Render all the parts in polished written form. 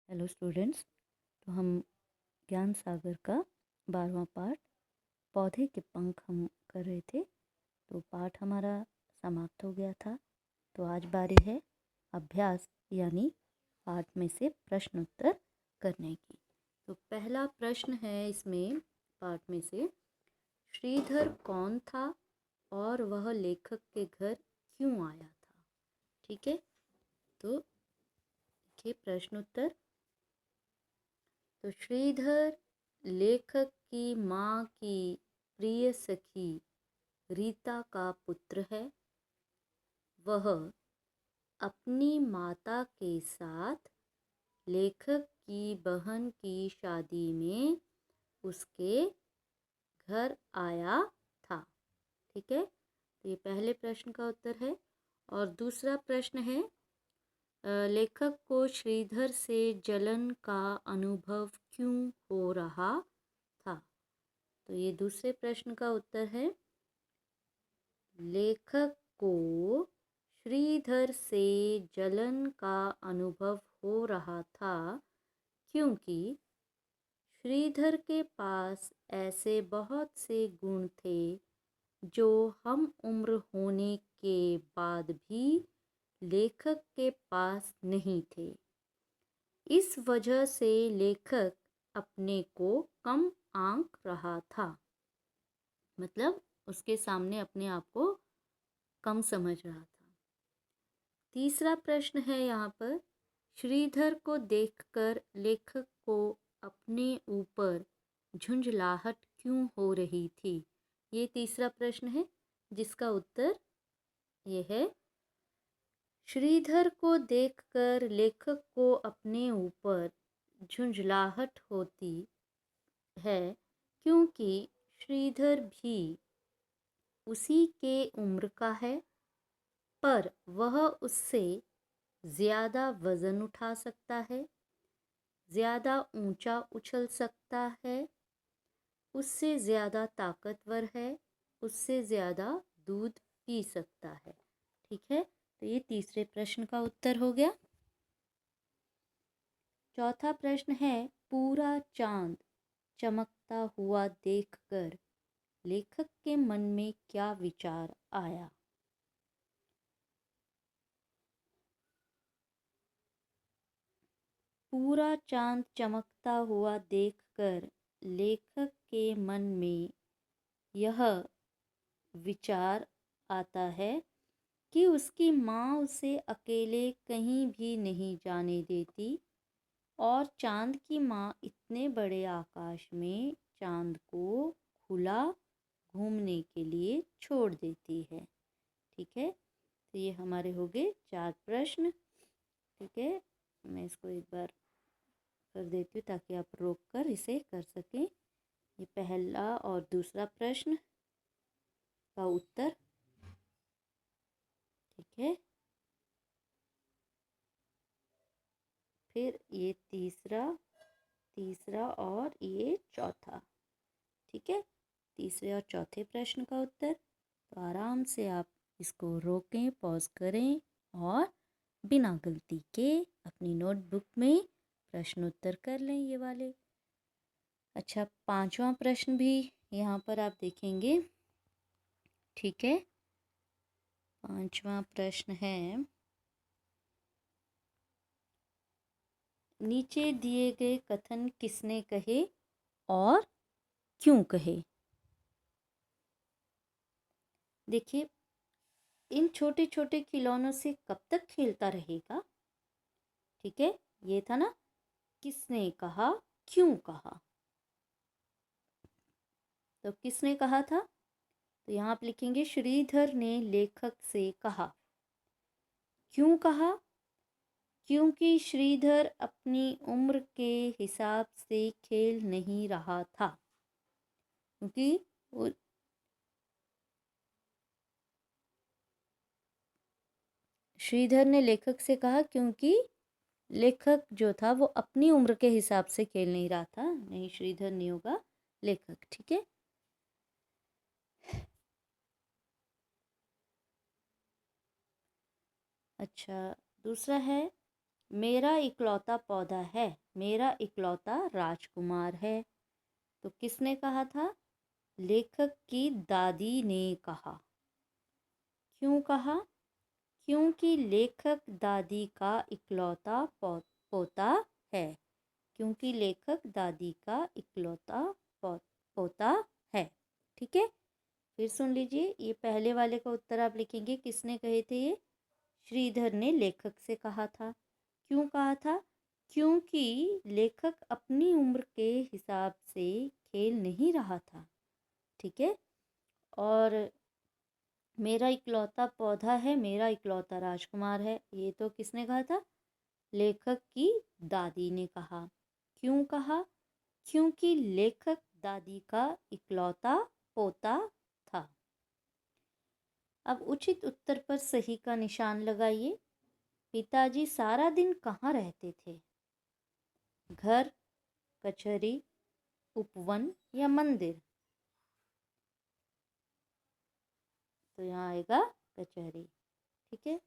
Hello students. तो हम ज्ञान सागर का 12वां पाठ पौधे के पंख हम कर रहे थे। तो पाठ हमारा समाप्त हो गया था। तो आज बारी है अभ्यास यानी पाठ में से प्रश्न उत्तर करने की। तो पहला प्रश्न है इसमें पाठ में से, श्रीधर कौन था और वह लेखक के घर क्यों आया था। ठीक है, तो देखिए प्रश्न उत्तर। तो श्रीधर लेखक की माँ की प्रिय सखी रीता का पुत्र है। वह अपनी माता के साथ लेखक की बहन की शादी में उसके घर आया था। ठीक है, तो ये पहले प्रश्न का उत्तर है। और दूसरा प्रश्न है, लेखक को श्रीधर से जलन का अनुभव क्यों हो रहा था। तो ये दूसरे प्रश्न का उत्तर है, लेखक को श्रीधर से जलन का अनुभव हो रहा था क्योंकि श्रीधर के पास ऐसे बहुत से गुण थे जो हम उम्र होने के बाद भी लेखक के पास नहीं थे। इस वजह से लेखक अपने को कम आंक रहा था, मतलब उसके सामने अपने आप को कम समझ रहा था। तीसरा प्रश्न है यहाँ पर, श्रीधर को देखकर लेखक को अपने ऊपर झुंझलाहट क्यों हो रही थी। ये तीसरा प्रश्न है जिसका उत्तर ये है, श्रीधर को देखकर लेखक को अपने ऊपर झुंझलाहट होती है क्योंकि श्रीधर भी उसी के उम्र का है, पर वह उससे ज़्यादा वज़न उठा सकता है, ज़्यादा ऊंचा उछल सकता है, उससे ज़्यादा ताकतवर है, उससे ज़्यादा दूध पी सकता है। ठीक है, तो ये तीसरे प्रश्न का उत्तर हो गया। चौथा प्रश्न है, पूरा चांद चमकता हुआ देखकर लेखक के मन में क्या विचार आया। पूरा चांद चमकता हुआ देखकर लेखक के मन में यह विचार आता है कि उसकी माँ उसे अकेले कहीं भी नहीं जाने देती और चांद की माँ इतने बड़े आकाश में चांद को खुला घूमने के लिए छोड़ देती है। ठीक है, तो ये हमारे हो गए 4 प्रश्न। ठीक है, मैं इसको एक बार कर देती हूँ ताकि आप रोक कर इसे कर सकें। ये पहला और दूसरा प्रश्न का उत्तर। ठीक है, फिर ये तीसरा और ये चौथा। ठीक है, तीसरे और चौथे प्रश्न का उत्तर। तो आराम से आप इसको रोकें, पॉज करें और बिना गलती के अपनी नोटबुक में प्रश्न उत्तर कर लें ये वाले। अच्छा, 5वां प्रश्न भी यहाँ पर आप देखेंगे। ठीक है, 5वां प्रश्न है, नीचे दिए गए कथन किसने कहे और क्यों कहे। देखिए, इन छोटे छोटे खिलौनों से कब तक खेलता रहेगा। ठीक है, ये था ना, किसने कहा, क्यों कहा। तो किसने कहा था, तो यहाँ आप लिखेंगे श्रीधर ने लेखक से कहा। क्यों कहा, क्योंकि श्रीधर अपनी उम्र के हिसाब से खेल नहीं रहा था। क्योंकि श्रीधर ने लेखक से कहा क्योंकि लेखक जो था वो अपनी उम्र के हिसाब से खेल नहीं रहा था। नहीं, श्रीधर नहीं होगा, लेखक। ठीक है, अच्छा, दूसरा है, मेरा इकलौता पौधा है, मेरा इकलौता राजकुमार है। तो किसने कहा था? लेखक की दादी ने कहा। क्यों कहा? क्योंकि लेखक दादी का इकलौता पोता है। क्योंकि लेखक दादी का इकलौता पोता है। ठीक है, फिर सुन लीजिए। ये पहले वाले का उत्तर आप लिखेंगे, किसने कहे थे ये? श्रीधर ने लेखक से कहा था। क्यों कहा था? क्योंकि लेखक अपनी उम्र के हिसाब से खेल नहीं रहा था। ठीक है, और मेरा इकलौता पौधा है, मेरा इकलौता राजकुमार है, ये तो किसने कहा था? लेखक की दादी ने कहा। क्यों कहा? क्योंकि लेखक दादी का इकलौता पोता था। अब उचित उत्तर पर सही का निशान लगाइए। पिताजी सारा दिन कहाँ रहते थे? घर, कचहरी, उपवन या मंदिर? तो यहाँ आएगा कचहरी। ठीक है,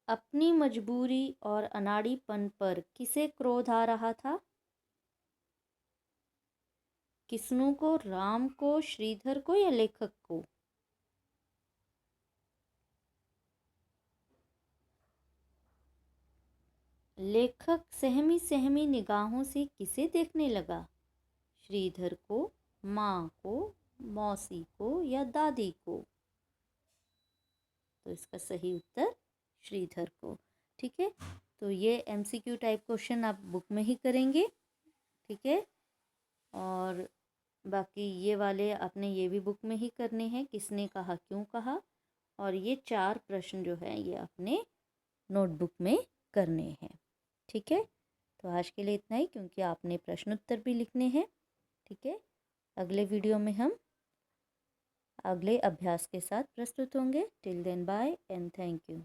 अपनी मजबूरी और अनाड़ीपन पर किसे क्रोध आ रहा था? किस्नू को, राम को, श्रीधर को या लेखक को? लेखक सहमी सहमी निगाहों से किसे देखने लगा? श्रीधर को, माँ को, मौसी को या दादी को? तो इसका सही उत्तर श्रीधर को। ठीक है, तो ये एमसीक्यू टाइप क्वेश्चन आप बुक में ही करेंगे। ठीक है, और बाकी ये वाले आपने ये भी बुक में ही करने हैं, किसने कहा, क्यों कहा, और ये 4 प्रश्न जो है ये अपने नोटबुक में करने हैं। ठीक है, तो आज के लिए इतना ही, क्योंकि आपने प्रश्न उत्तर भी लिखने हैं। ठीक है, अगले वीडियो में हम अगले अभ्यास के साथ प्रस्तुत होंगे। Till then bye and thank you.